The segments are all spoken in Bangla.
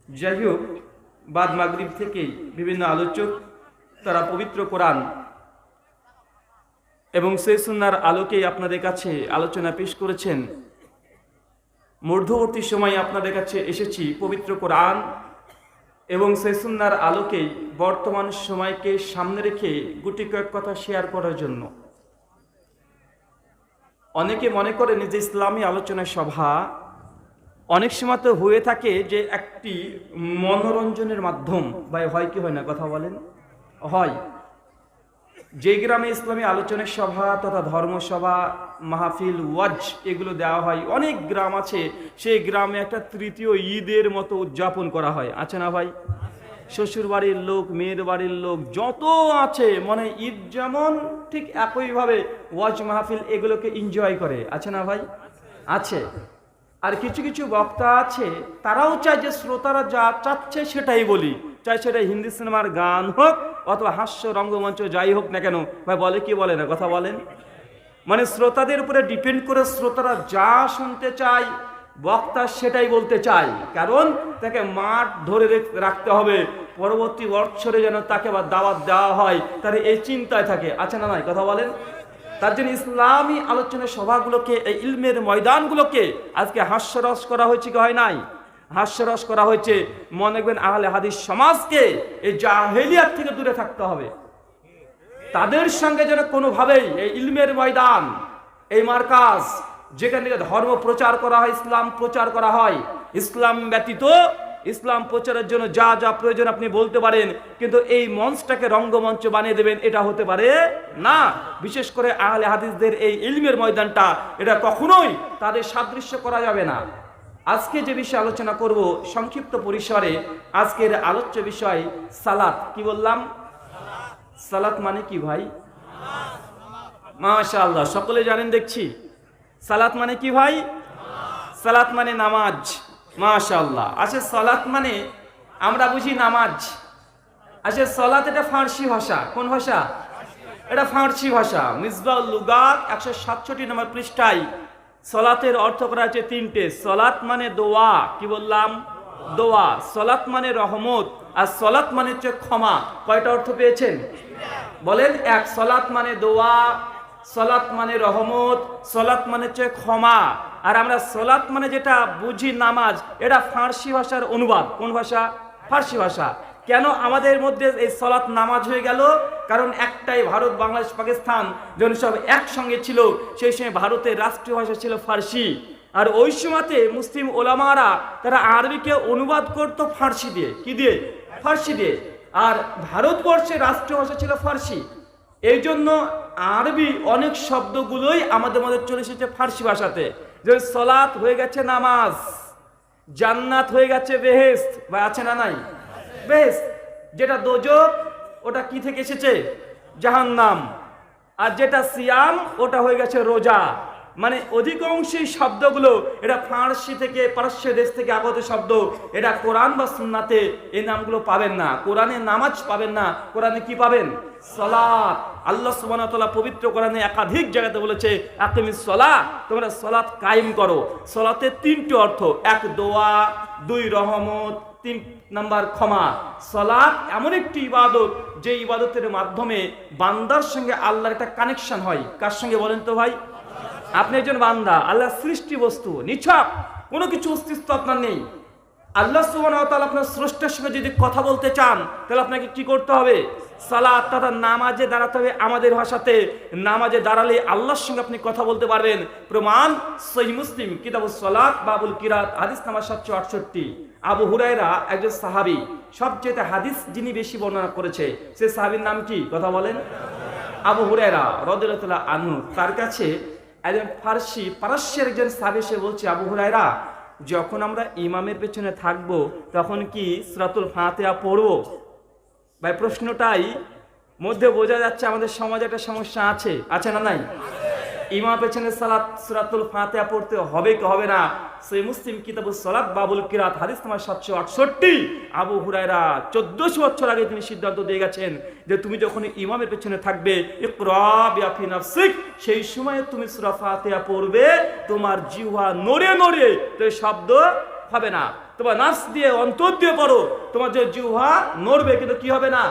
যাই হোক, বাদ মাগরিব থেকেই বিভিন্ন আলোচক তারা পবিত্র কোরআন এবং সেই সুন্নাহর আলোকেই আপনাদের কাছে আলোচনা পেশ করেছেন। মধ্যবর্তী সময়ে আপনাদের কাছে এসেছি পবিত্র কোরআন এবং সেই সুন্নাহর আলোকেই বর্তমান সময়কে সামনে রেখে গুটি কয়েক কথা শেয়ার করার জন্য। অনেকে মনে করেন যে ইসলামী আলোচনা সভা অনেক সময় তো হয়ে থাকে যে একটি মনোরঞ্জনের মাধ্যম, বা হয় কি হয় না, কথা বলেন? হয়। যে গ্রামে ইসলামী আলোচনা সভা তথা ধর্মসভা, মাহফিল, ওয়াজ এগুলো দেওয়া হয়, অনেক গ্রাম আছে সেই গ্রামে একটা তৃতীয় ঈদের মতো উদযাপন করা হয়, আছে না ভাই? শ্বশুর বাড়ির লোক, মেয়ের বাড়ির লোক যত আছে, মানে ঈদ যেমন ঠিক একইভাবে ওয়াজ মাহফিল এগুলোকে এনজয় করে, আছে না ভাই? আছে। আর কিছু কিছু বক্তা আছে তারাও চায় যে শ্রোতারা যা চাচ্ছে সেটাই বলি, চাই সেটা হিন্দি সিনেমার গান হোক অথবা হাস্য রঙ্গমঞ্চ যাই হোক না কেন। ভাই বলে কি বলে না, কথা বলেন? মানে শ্রোতাদের উপরে ডিপেন্ড করে শ্রোতারা যা শুনতে চায় বক্তা সেটাই বলতে চায়, কারণ তাকে মাঠ ধরে রাখতে হবে, পরবর্তী বছরে যেন তাকে আবার দাওয়াত দেওয়া হয়, তার এই চিন্তায় থাকে, আছে না নাই, কথা বলেন? তার জন্য ইসলামী আলোচনা সভাগুলোকে, এই ইলমের ময়দানগুলোকে আজকে হাস্যরস করা হয়েছে কি হয় নাই? হাস্যরস করা হয়েছে। মনে রাখবেন, আহলে হাদিস সমাজকে এই জাহেলিয়াত থেকে দূরে থাকতে হবে। তাদের সঙ্গে যেন কোনোভাবেই এই ইলমের ময়দান, এই মার্কাজ যেখান থেকে ধর্ম প্রচার করা হয়, ইসলাম প্রচার করা হয়, ইসলাম ব্যতীত ইসলাম প্রচারের জন্য যা যা প্রয়োজন আপনি বলতে পারেন, কিন্তু এই মঞ্চটাকে রঙ্গমঞ্চ বানিয়ে দেবেন, এটা হতে পারে না। বিশেষ করে আহলে হাদিসদের এই ইলমের ময়দানটা, এটা কখনোই তাদের সাদৃশ্য করা যাবে না। আজকে যে বিষয়ে আলোচনা করব সংক্ষিপ্ত পরিসরে, আজকের আলোচ্য বিষয় সালাত। কি বললাম? সালাত মানে কি ভাই? মাশাআল্লাহ, সকলে জানেন দেখছি। সালাত মানে কি ভাই? সালাত মানে নামাজ। মাশাআল্লাহ। আচ্ছা, সালাত মানে আমরা বুঝি নামাজ। আচ্ছা, সালাত এটা ফার্সি ভাষা। কোন ভাষা? এটা ফার্সি ভাষা। মিসবাউল লুগাত 167 নম্বর পৃষ্ঠায় সালাতের অর্থ করা আছে তিনটে। সালাত মানে দোয়া। কি বললাম? দোয়া। সালাত মানে রহমত, আর সালাত মানে হচ্ছে ক্ষমা। কয়টা অর্থ পেয়েছেন বলেন? এক, সালাত মানে দোয়া, সালাত মানে রহমত, সালাত মানে হচ্ছে ক্ষমা। আর আমরা সালাত মানে যেটা বুঝি নামাজ, এটা ফার্সি ভাষার অনুবাদ। কোন ভাষা? ফার্সি ভাষা। কেন আমাদের মধ্যে এই সালাত নামাজ হয়ে গেল? কারণ একটাই ভারত, বাংলাদেশ, পাকিস্তান যখন সব একসঙ্গে ছিল, সেই সময় ভারতের রাষ্ট্রীয় ভাষা ছিল ফার্সি। আর ওই সময়তে মুসলিম ওলামারা তারা আরবিকে অনুবাদ করতো ফার্সি দিয়ে। কি দিয়ে? ফার্সি দিয়ে। আর ভারতবর্ষের রাষ্ট্রীয় ভাষা ছিল ফার্সি। এই জন্য আরবি অনেক শব্দগুলোই আমাদের মধ্যে চলে এসেছে ফার্সি ভাষাতে। যে সালাত হয়ে গেছে নামাজ, জান্নাত হয়ে গেছে বেহেশত, বা আছে না নাই? বেহেশত। যেটা দোজখ ওটা কি থেকে এসেছে? জাহান্নাম। আর যেটা সিয়াম ওটা হয়ে গেছে রোজা। মানে অধিকাংশই শব্দগুলো এটা ফার্সি থেকে, পারস্য দেশ থেকে আগত শব্দ। এটা কোরআন বা সুন্নাতে এই নামগুলো পাবেন না। কোরআনে নামাজ পাবেন না, কোরআনে কি পাবেন? সালাত। আল্লাহ সুবহানাহু ওয়া তাআলা পবিত্র কোরআনে একাধিক জায়গাতে বলেছে, আকিমিস সালাহ, তোমরা সালাত কায়েম করো। সালাতের তিনটি অর্থ: এক দোয়া, দুই রহমত, তিন নাম্বার ক্ষমা। সালাত এমন একটি ইবাদত যে ইবাদতের মাধ্যমে বান্দার সঙ্গে আল্লাহর একটা কানেকশন হয়। কার সঙ্গে বলেন তো ভাই? আপনি একজন বান্দা, আল্লাহ সৃষ্টি বস্তু, নিছক কোনো কিছু অস্তিত্ব আপনার নেই। আল্লাহ সুবহানাহু ওয়া তাআলা আপনার স্রষ্টার সঙ্গে যদি কথা বলতে চান, তাহলে আপনাকে কি করতে হবে? সালাত তথা নামাজে দাঁড়াতে হবে। আমাদের ভাষাতে নামাজে দাঁড়ালে আল্লাহর সঙ্গে আপনি কথা বলতে পারবেন। প্রমাণ সহিহ মুসলিম কিতাবুস সালাত বাবুল কিরাত, হাদিস নাম্বার 768। আবু হুরায়রা একজন সাহাবী, সবচেয়ে হাদিস যিনি বেশি বর্ণনা করেছে, সে সাহাবীর নাম কি? কথা বলেন। আবু হুরায়রা রাদিয়াল্লাহু তাআলা আনহু। তার কাছে একজন পারস্যের একজন সাহাবী এসে বলছে, আবু হুরায়রা, যখন আমরা ইমামের পেছনে থাকবো তখন কি সূরাতুল ফাতিহা পড়বো? ভাই প্রশ্নটাই মধ্যে বোঝা যাচ্ছে আমাদের সমাজে একটা সমস্যা আছে, আছে না নাই? ইমাম পেছনে সালাত সূরাতুল ফাতিহা পড়তে হবে কি হবে না? সহিহ মুসলিম কিতাবুস সালাত বাবুল কিরাত, হাদিস নাম্বার 768। আবু হুরায়রা 1400 বছর আগে তিনি সিদ্ধান্ত দিয়ে গেছেন যে তুমি যখন ইমামের পেছনে থাকবে, ইকরা বিফি নাফসিক, সেই সময় তুমি সূরা ফাতিহা পড়বে, তোমার জিহ্বা নড়ে নড়ে তো শব্দ হবে না। তোমার নাফস দিয়ে অন্তর দিয়ে পড়ো, তোমার যে জিহ্বা নড়বে কিন্তু কি হবে না,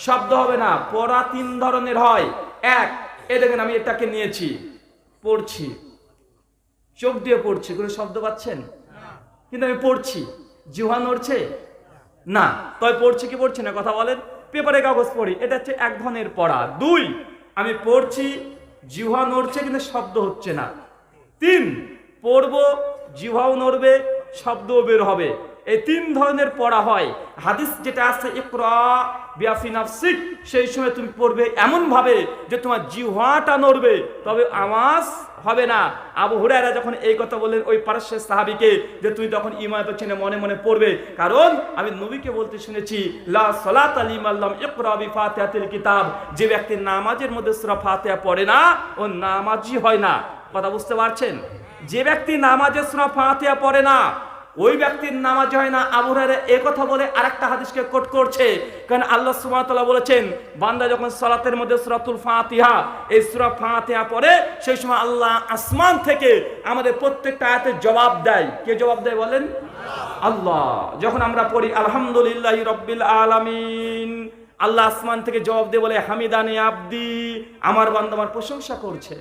শব্দ হবে না। পড়া তিন ধরনের হয়। এক, এই দেখেন আমি এটাকে নিয়েছি, পড়ছি, চোখ দিয়ে পড়ছি, কোনো শব্দ পাচ্ছেন? কিন্তু আমি পড়ছি, জিহ্বা নড়ছে না। তবে পড়ছি কি পড়ছি না কথা বলেন? পেপারে কাগজ পড়ি, এটা হচ্ছে এক ধরনের পড়া। দুই, আমি পড়ছি, জিহ্বা নড়ছে কিন্তু শব্দ হচ্ছে না। তিন, পড়বো, জিহ্বাও নড়বে, শব্দও বের হবে। এই তিন ধরনের পড়া হয়। হাদিস যেটা আছে ইকরা বিআফি নাফসিক, সেই সময় তুমি পড়বে এমন ভাবে যে তোমার জিহ্বাটা নড়বে, তবে আওয়াজ হবে না। আবু হুরায়রা যখন এই কথা বললেন ওই পারস্যের সাহাবীকে, যে তুই তখন ইমামের পেছনে মনে মনে পড়বে, কারণ আমি নবীকে বলতে শুনেছি লা সালাতা লিমান লাম ইকরা বিফাতিহাতিল কিতাব, যে ব্যক্তি নামাজের মধ্যে সূরা ফাতিহা পড়ে না ও নামাজি হয় না। কথা বুঝতে পারছেন? যে ব্যক্তি নামাজে সূরা ফাতিহা পড়ে না ওই ব্যক্তির নামাজ হয় না। আবু হুরায়রা এই কথা বলে আরেকটা হাদিসকে কোট করছে, কারণ আল্লাহ সুবহানাহু ওয়া তাআলা বলেছেন বান্দা যখন সালাতের মধ্যে সূরাতুল ফাতিহা, এই সূরা ফাতিহা পড়ে, সেই সময় আল্লাহ আসমান থেকে আমাদের প্রত্যেকটা আয়াতের জবাব দেয়। কে জবাব দেয় বলেন? আল্লাহ। যখন আমরা পড়ি আলহামদুলিল্লাহি রাব্বিল আলামিন, আল্লাহ আসমান থেকে জবাব দিয়ে বলে হামিদানি আবদি, আমার বান্দা আমার প্রশংসা করছে।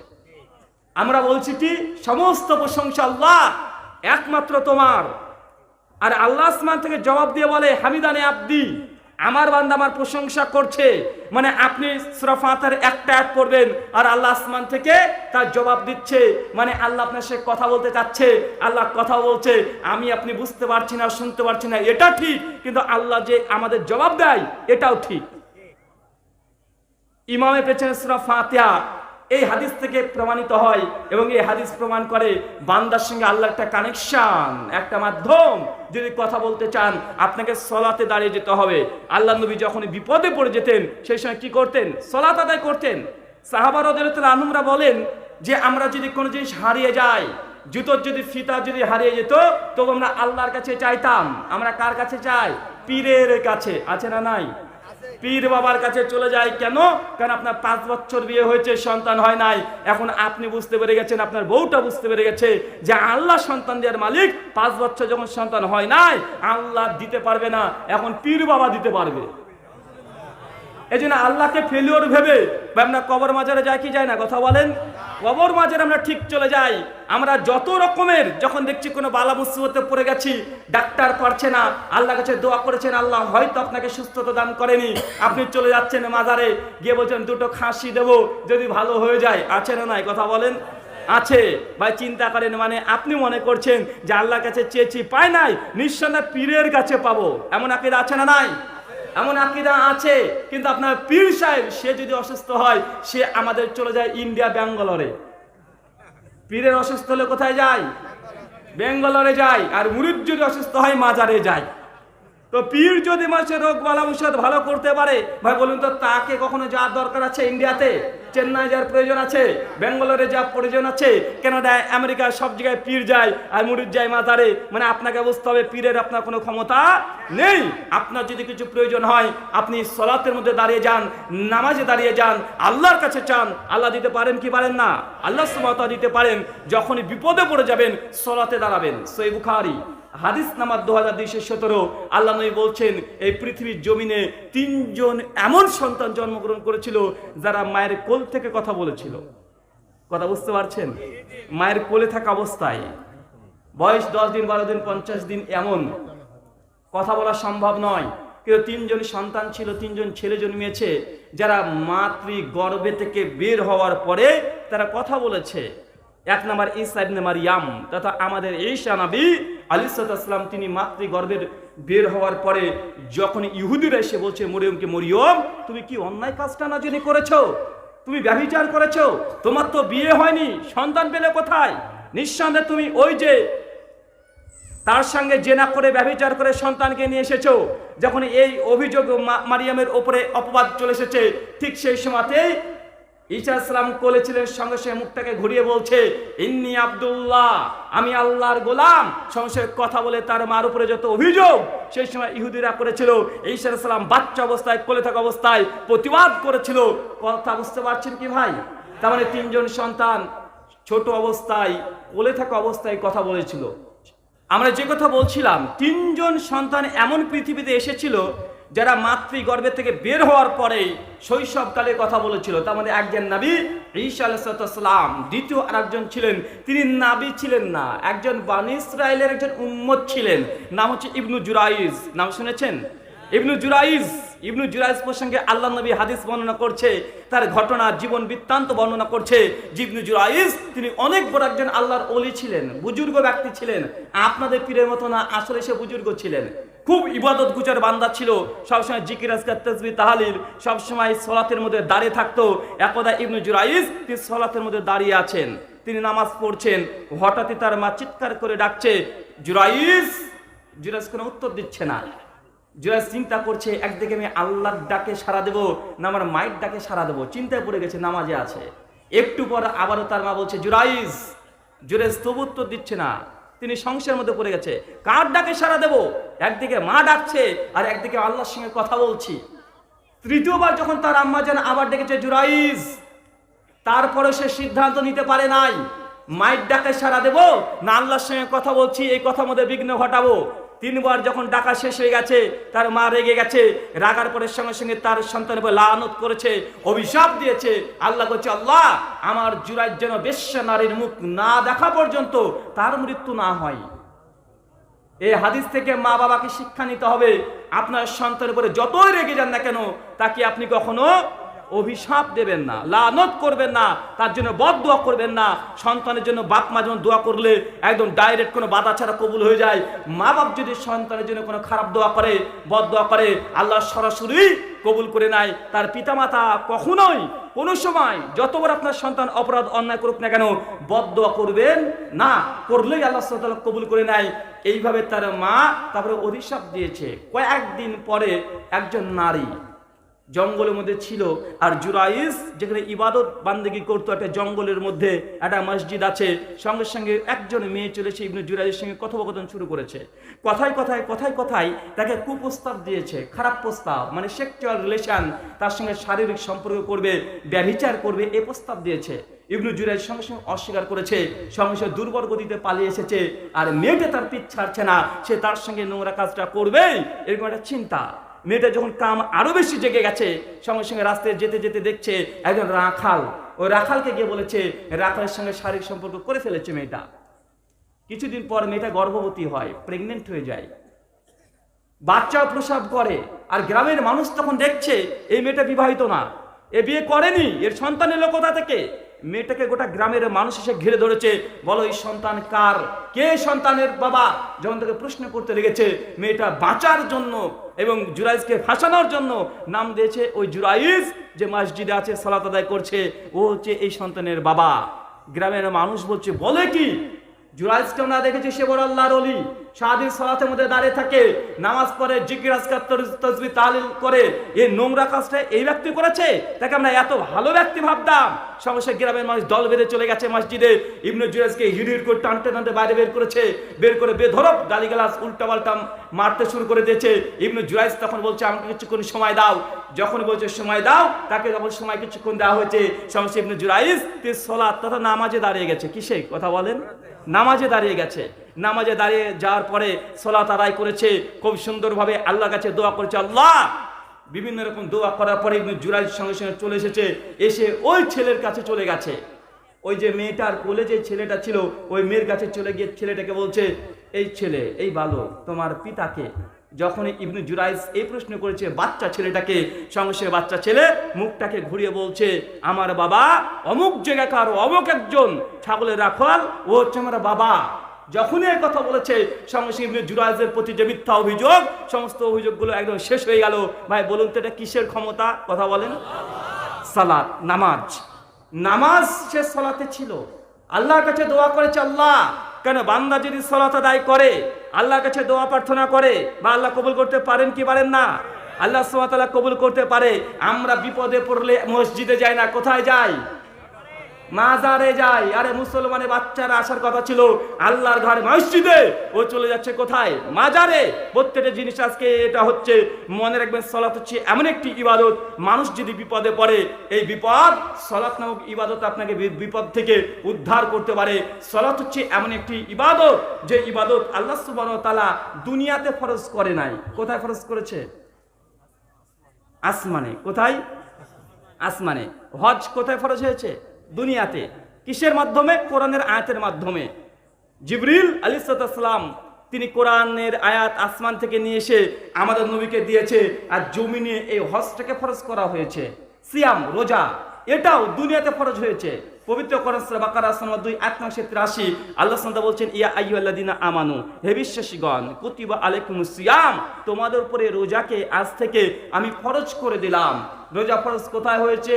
আমরা বলছি কি সমস্ত প্রশংসা আল্লাহ, একমাত্র তোমার। আর আল্লাহ আসমান থেকে জবাব দিয়ে বলে হামিদানে আব্দি, আমার বান্দা আমার প্রশংসা করছে। মানে আপনি সূরা ফাতিহার একটা আয়াত পড়বেন আর আল্লাহ আসমান থেকে তার জবাব দিচ্ছে, মানে আল্লাহ আপনার সাথে কথা বলতে চাচ্ছে। আল্লাহ কথা বলছে, আমি আপনি বুঝতে পারছি না, শুনতে পারছি না, এটা ঠিক, কিন্তু আল্লাহ যে আমাদের জবাব দেয় এটাও ঠিক। ইমামের পেছনে সূরা ফাতিহা এই হাদিস থেকে প্রমাণিত হয়, এবং এই হাদিস প্রমাণ করে বান্দার সঙ্গে আল্লাহর একটা কানেকশন, একটা মাধ্যম। যদি কথা বলতে চান আপনাকে সালাতে দাঁড়িয়ে যেতে হবে। আল্লাহ নবী যখন বিপদে পড়ে যেতেন সেই সময় কি করতেন? সালাত আদায় করতেন। সাহাবা রাদিয়াল্লাহু আনহুরা বলেন যে আমরা যদি কোনো জিনিস হারিয়ে যায়, জুতোর যদি ফিতা যদি হারিয়ে যেত, তো আমরা আল্লাহর কাছে চাইতাম। আমরা কার কাছে চাই? পীরের কাছে। আছে না নাই? পীর বাবার কাছে চলে যায়। কেন? কারণ আপনার 5 বছর বিয়ে হয়েছে, সন্তান হয় নাই। এখন আপনি বুঝতে পেরে গেছেন, আপনার বউটা বুঝতে পেরে গেছে যে আল্লাহ সন্তান দেওয়ার মালিক। 5 বছর যখন সন্তান হয় নাই, আল্লাহ দিতে পারবে না, এখন পীর বাবা দিতে পারবে। এই জন্য আল্লাহকে ফেলিওর ভেবে আমরা কবর মাজারে যাই কি যায় না? কথা বলেন। কবর মাজারে আমরা ঠিক চলে যাই। আমরা যত রকমের যখন দেখছি কোনো বালা মুসিবতে পড়ে গেছি, ডাক্তার পারছে না, আল্লাহর কাছে দোয়া করেছেন, আল্লাহ হয়তো আপনাকে সুস্থতা দান করেনি, আপনি চলে যাচ্ছেন মাজারে, গিয়ে বলছেন দুটো খাসি দেবো যদি ভালো হয়ে যায়। আছে না নাই? কথা বলেন। আছে ভাই, চিন্তা করেন। মানে আপনি মনে করছেন যে আল্লাহর কাছে চেয়েছি পাই নাই, নিঃসন্দেহে পীরের কাছে পাবো, এমন আকীদা আছে না নাই? এমন আকীদা আছে। কিন্তু আপনার পীর সাহেব সে যদি অসুস্থ হয়, সে আমাদের চলে যায় ইন্ডিয়া, ব্যাঙ্গালোরে। পীরের অসুস্থ হলে কোথায় যায়? ব্যাঙ্গালোরে যায়। আর মুরিদ যদি অসুস্থ হয় মাজারে যায়। তো পীর যদি মানুষের রোগ বালা মুসিবত ভালো করতে পারে, ভাই বলুন তো তাকে কখনো যাওয়ার দরকার আছে? ইন্ডিয়াতে, চেন্নাই যাওয়ার প্রয়োজন আছে? ব্যাঙ্গালোরে যাওয়ার প্রয়োজন আছে? কানাডায়, আমেরিকা, সব জায়গায় পীর যায় আর মুরিদ যায় মাজারে। মানে আপনাকে বুঝতে হবে পীরের আপনার কোনো ক্ষমতা নেই। আপনার যদি কিছু প্রয়োজন হয়, আপনি সালাতের মধ্যে দাঁড়িয়ে যান, নামাজে দাঁড়িয়ে যান, আল্লাহর কাছে চান, আল্লাহ দিতে পারেন কি পারেন না? আল্লাহ সুবহানাহু ওয়া তাআলা দিতে পারেন। যখনই বিপদে পড়ে যাবেন সালাতে দাঁড়াবেন। সহিহ বুখারী হাদিস নাম্বার 2217। আল্লাহ নবী বলছেন এই পৃথিবীর জমিনে 3 জন এমন সন্তান জন্মগ্রহণ করেছিল যারা মায়ের কোল থেকে কথা বলেছিল। কথা বুঝতে পারছেন? মায়ের কোলে থাকা অবস্থায়, বয়স 10 দিন, 12 দিন, 50 দিন, এমন কথা বলা সম্ভব নয়, কিন্তু 3 জন সন্তান ছিল, 3 জন ছেলে জন্মিয়েছে যারা মাতৃ গর্ভে থেকে বের হওয়ার পরে তারা কথা বলেছে। 1 নম্বর ঈসা ইবনে মারইয়াম, তথা আমাদের ঈসা নবী আলাইহিস সালাম, তিনি মাতৃগর্ভের বের হওয়ার পরে যখন ইহুদিরা এসে বলছে মরিয়মকে, মরিয়ম তুমি কি অন্যায় কাজটা না জেনে করেছো? তুমি ব্যভিচার করেছো, তোমার তো বিয়ে হয়নি, সন্তান পেলে কোথায়? নিঃসন্দেহে তুমি ওই যে তার সঙ্গে জেনা করে ব্যভিচার করে সন্তানকে নিয়ে এসেছো। যখন এই অভিযোগ মারিয়ামের উপরে অপবাদ চলে এসেছে, ঠিক সেই সময়তেই ঈসা সালাম কোলে ছিলেন, সঙ্গে সঙ্গে মুখটাকে ঘুরিয়ে বলছে ইন্নী আব্দুল্লাহ, আমি আল্লাহর গোলাম। সঙ্গে সঙ্গে কথা বলে তার মার উপরে যত অভিযোগ সেই সময় ইহুদিরা করেছিল, ঈসা সালাম বাচ্চা অবস্থায়, কোলে থাকা অবস্থায় প্রতিবাদ করেছিল। কথা বুঝতে পারছেন কি ভাই? তার মানে 3 জন সন্তান ছোট অবস্থায়, কোলে থাকা অবস্থায় কথা বলেছিল। আমরা যে কথা বলছিলাম, তিনজন সন্তান এমন পৃথিবীতে এসেছিল যারা মাতৃগর্ভে থেকে বের হওয়ার পরেই শৈশবকালের কথা বলেছিল। তার মধ্যে একজন নবী ঈসা আলাইহিস সালাম, দ্বিতীয় আরেকজন ছিলেন, তিনি নবী ছিলেন না, একজন বনী ইসরাইলের একজন উম্মত ছিলেন, নাম হচ্ছে ইবনু জুরাইজ। নাম শুনেছেন? ইবনু জুরাইজ প্রসঙ্গে আল্লাহ নবী হাদিস বর্ণনা করছে, তার ঘটনা জীবন বৃত্তান্ত বর্ণনা করছে। ইবনু জুরাইজ তিনি অনেক বড় একজন আল্লাহর ওলি ছিলেন, বুজুর্গ ব্যক্তি ছিলেন, আপনাদের পীরের মতো না, আসলে সে বুজুর্গ ছিলেন, খুব ইবাদত গুজার বান্দা ছিল, সবসময় জিকির আজকার তাসবিহ তাহলিল, সবসময় সলাতের মধ্যে দাঁড়িয়ে থাকতো। একদা ইবনু জুরাইজ তিনি সলাতের মধ্যে দাঁড়িয়ে আছেন, তিনি নামাজ পড়ছেন, হঠাৎই তার মা চিৎকার করে ডাকছে, জুরাইজ কোনো উত্তর দিচ্ছে না। জুরাইজ চিন্তা করছে, একদিকে আমি আল্লাহর ডাকে সাড়া দেবো না আমার মায়ের ডাকে সাড়া দেবো, চিন্তায় পড়ে গেছে, নামাজে আছে। একটু পর আবারও তার মা বলছে জুরাইজ তবু উত্তর দিচ্ছে না, তিনি সংশয়ের মধ্যে পড়ে গেছে, কার ডাকে সাড়া দেবো? একদিকে মা ডাকছে আর একদিকে আল্লাহর সঙ্গে কথা বলছি। তৃতীয়বার যখন তার আম্মা জান আবার ডেকেছে জুরাইজ, তারপরে সে সিদ্ধান্ত নিতে পারে নাই, মায়ের ডাকে সাড়া দেবো না আল্লাহর সঙ্গে কথা বলছি, এই কথার মধ্যে বিঘ্ন ঘটাবো। তিনবার যখন ডাকা শেষ হয়ে গেছে, তার মা রেগে গেছে, রাগার পরের সঙ্গে সঙ্গে তার সন্তানের উপর লানত করেছে, অভিশাপ দিয়েছে। আল্লাহ বলছে, আল্লাহ আমার জুরাইজ যেন বেশ্যা নারীর মুখ না দেখা পর্যন্ত তার মৃত্যু না হয়। এই হাদিস থেকে মা বাবাকে শিক্ষা নিতে হবে, আপনার সন্তানের উপরে যতই রেগে যান না কেন, তাকে আপনি কখনো অভিশাপ দেবেন না, লানত করবেন না, তার জন্য বদদোয়া করবেন না। সন্তানের জন্য বাপ মা যেমন দোয়া করলে একদম ডাইরেক্ট কোনো বাধা ছাড়া কবুল হয়ে যায়, মা বাপ যদি সন্তানের জন্য কোনো খারাপ দোয়া করে, বদদোয়া করে, আল্লাহ সরাসরি কবুল করে নেয়। তার পিতামাতা কখনোই কোনো সময় যত বড় আপনার সন্তান অপরাধ অন্যায় করুক না কেন, বদদোয়া করবেন না, করলেই আল্লাহ সুবহানাহু ওয়া তাআলা কবুল করে নেয়। এইভাবে তার মা তারপরে অভিশাপ দিয়েছে। কয়েকদিন পরে একজন নারী জঙ্গলের মধ্যে ছিল, আর জুরাইজ যেখানে ইবাদত বান্দেগি করতো, একটা জঙ্গলের মধ্যে একটা মসজিদ আছে, সঙ্গে সঙ্গে একজন মেয়ে চলেছে ইবনে জুরাইজের সঙ্গে কথোপকথন শুরু করেছে। কথায় কথায় তাকে কুপ্রস্তাব দিয়েছে, খারাপ প্রস্তাব, মানে সেক্সুয়াল রিলেশন, তার সঙ্গে শারীরিক সম্পর্ক করবে, ব্যভিচার করবে, এই প্রস্তাব দিয়েছে। ইবনে জুরাইজ সঙ্গে সঙ্গে অস্বীকার করেছে, সঙ্গে সঙ্গে দুর্বল গতিতে পালিয়ে এসেছে। আর মেয়েটা তার পিঠ ছাড়ছে না, সে তার সঙ্গে নোংরা কাজটা করবেই, এরকম একটা চিন্তা। মেয়েটা যখন কাম আরো বেশি জেগে গেছে, সঙ্গে সঙ্গে রাস্তায় যেতে যেতে দেখছে একজন রাখাল, ওই রাখালকে গিয়ে বলেছে, রাখালের সঙ্গে শারীরিক সম্পর্ক করে ফেলেছে মেয়েটা। কিছুদিন পর মেয়েটা গর্ভবতী হয়, প্রেগনেন্ট হয়ে যায়, বাচ্চাও প্রসব করে। আর গ্রামের মানুষ তখন দেখছে এই মেয়েটা বিবাহিত না, এ বিয়ে করেনি, এর সন্তান এলো কোথা থেকে? মেয়েটাকে গোটা গ্রামের মানুষ এসে ঘিরে ধরেছে, বলো এই সন্তান কার, কে সন্তানের বাবা? যখন তাকে প্রশ্ন করতে লেগেছে, মেয়েটা বাঁচার জন্য এবং জুরাইজকে ফাঁসানোর জন্য নাম দিয়েছে ওই জুরাইজ যে মসজিদে আছে, সালাত আদায় করছে, ও হচ্ছে এই সন্তানের বাবা। গ্রামের মানুষ বলছে, বলে কি? জুরাইজকেও না দেখেছি, সে বড় আল্লাহর ওলি, সারাদিন সালাতের মধ্যে দাঁড়িয়ে থাকে, নামাজ পড়ে, জিকির আজকার তাসবিহ তাহলিল করে, এই নোংরা কাজটা এই ব্যক্তি করেছে, তাকে আমরা এত ভালো ব্যক্তি ভাবতাম। সমস্যা গ্রামের মানুষ দল বেঁধে চলে গেছে মসজিদে, ইবনে জুরাইজকে হিড় করে টানতে টানতে বাইরে বের করেছে, বের করে বেধড়ক গালিগালাজ উল্টাপাল্টা মারতে শুরু করে দিয়েছে। ইবনে জুরাইজ তখন বলছে, আমাকে কিছুক্ষণ সময় দাও। যখন বলছে সময় দাও, তাকে যখন সময় কিছুক্ষণ দেওয়া হয়েছে, সমস্যা ইবনে জুরাইজ তিনি সালাত তথা নামাজে দাঁড়িয়ে গেছে। কিসে কথা বলেন? নামাজে দাঁড়িয়ে গেছে। নামাজে দাঁড়িয়ে যাওয়ার পরে সালাত আদায় করেছে, খুব সুন্দরভাবে আল্লাহর কাছে দোয়া করেছে। আল্লাহ বিভিন্ন রকম দোয়া করার পরে ইবনে জুরাইজ সঙ্গে সঙ্গে চলে এসেছে, এসে ওই ছেলের কাছে চলে গেছে। ওই যে মেয়েটার কোলে যে ছেলেটা ছিল, ওই মেয়ের কাছে চলে গিয়ে ছেলেটাকে বলছে, এই ছেলে, এই বালক, তোমার পিতাকে? যখন ইবনে জুরাইজ এই প্রশ্ন করেছে বাচ্চা ছেলেটাকে, সঙ্গে সঙ্গে বাচ্চা ছেলে মুখটাকে ঘুরিয়ে বলছে, আমার বাবা অমুক জায়গাকার, অমুক একজন ছাগলের রাখাল, ও হচ্ছে আমার বাবা। যখনই এই কথা বলেছে, সঙ্গে সঙ্গে ইবনে জুরাইজের প্রতি যে মিথ্যা অভিযোগ, সমস্ত অভিযোগগুলো একদম শেষ হয়ে গেল। ভাই বলুন তো এটা কিসের ক্ষমতা? কথা বলেন। সালাত, নামাজ। নামাজ সে সালাতে ছিল, আল্লাহর কাছে দোয়া করেছে। আল্লাহ কেন বান্দা যদি সালাত আদায় করে, আল্লাহর কাছে দোয়া প্রার্থনা করে, বা আল্লাহ কবুল করতে পারেন কি পারেন না? আল্লাহ সুবহানাহু ওয়া তাআলা কবুল করতে পারে। আমরা বিপদে পড়লে মসজিদে যাই না, কোথায় যাই? মাজারে যায়। আরে মুসলমানের বাচ্চারা আসার কথা ছিল আল্লাহর ঘর মসজিদে, ও চলে যাচ্ছে কোথায়? মাজারে। প্রত্যেকটা জিনিস আজকে এটা হচ্ছে, মনে রাখবেন সালাত হচ্ছে এমন একটি ইবাদত, মানুষ যদি বিপদে পড়ে এই বিপদ সালাত নামক ইবাদত আপনাকে বিপদ থেকে উদ্ধার করতে পারে। সালাত হচ্ছে এমন একটি ইবাদত যে ইবাদত আল্লাহ সুবহানাহু ওয়া তাআলা দুনিয়াতে ফরজ করে নাই। কোথায় ফরজ করেছে? আসমানে। কোথায়? আসমানে। হজ কোথায় ফরজ হয়েছে? দুনিয়াতে। কিসের মাধ্যমে? কোরআনের আয়াতের মাধ্যমে। জিবরিল আলাইহিস সালাম তিনি কোরআনের আয়াত আসমান থেকে নিয়ে এসে আমাদের নবীকে দিয়েছে, আর জমিনে এই হজটাকে ফরজ করা হয়েছে। সিয়াম, রোজা, এটাও দুনিয়াতে ফরজ হয়েছে। পবিত্র কোরআন সূরা বাকারা 2 আয়াত নং 83 আল্লাহ সুবহানাহু বলছেন, ইয়া আইয়ুহাল্লাযীনা আমানু, হে বিশ্বাসীগণ, কুতিবা আলাইকুমুস সিয়াম, তোমাদের উপরে রোজাকে আজ থেকে আমি ফরজ করে দিলাম। রোজা ফরজ কোথায় হয়েছে?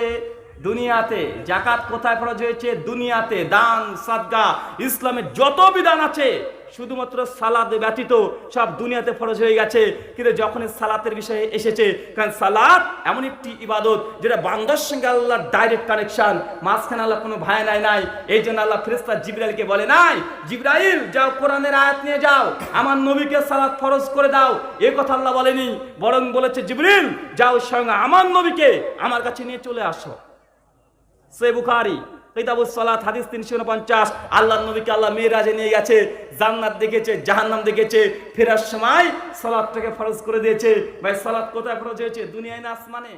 দুনিয়াতে। যাকাত কোথায় ফরজ হয়েছে? দুনিয়াতে। দান, সাদকা, ইসলামের যত বিধান আছে শুধুমাত্র সালাত ব্যতীত সব দুনিয়াতে ফরজ হয়ে গেছে। কিন্তু যখন সালাতের বিষয়ে এসেছে, কারণ সালাত এমন একটি ইবাদত যেটা বান্দার সঙ্গে আল্লাহর ডাইরেক্ট কানেকশন, মাঝখানে আল্লাহ কোনো ভাই নাই। এই জন্য আল্লাহ ফেরেশতা জিবরাইলকে বলে নাই, জিবরাইল যাও কোরআনের আয়াত নিয়ে যাও, আমার নবীকে সালাত ফরজ করে দাও। এই কথা আল্লাহ বলেনি, বরং বলেছে জিবরিল যাও স্বয়ং আমার নবীকে আমার কাছে নিয়ে চলে আসো। সহিহ বুখারী কিতাবুস সালাত হাদিস 349, আল্লাহর নবীকে আল্লাহ মিরাজে নিয়ে গেছে, জান্নাত দেখেছে, জাহান্নাম দেখেছে, ফেরার সময় সালাতটাকে ফরজ করে দিয়েছে। ভাই সালাত কোথায় ফরজ হয়েছে? দুনিয়ায় না আসমানে?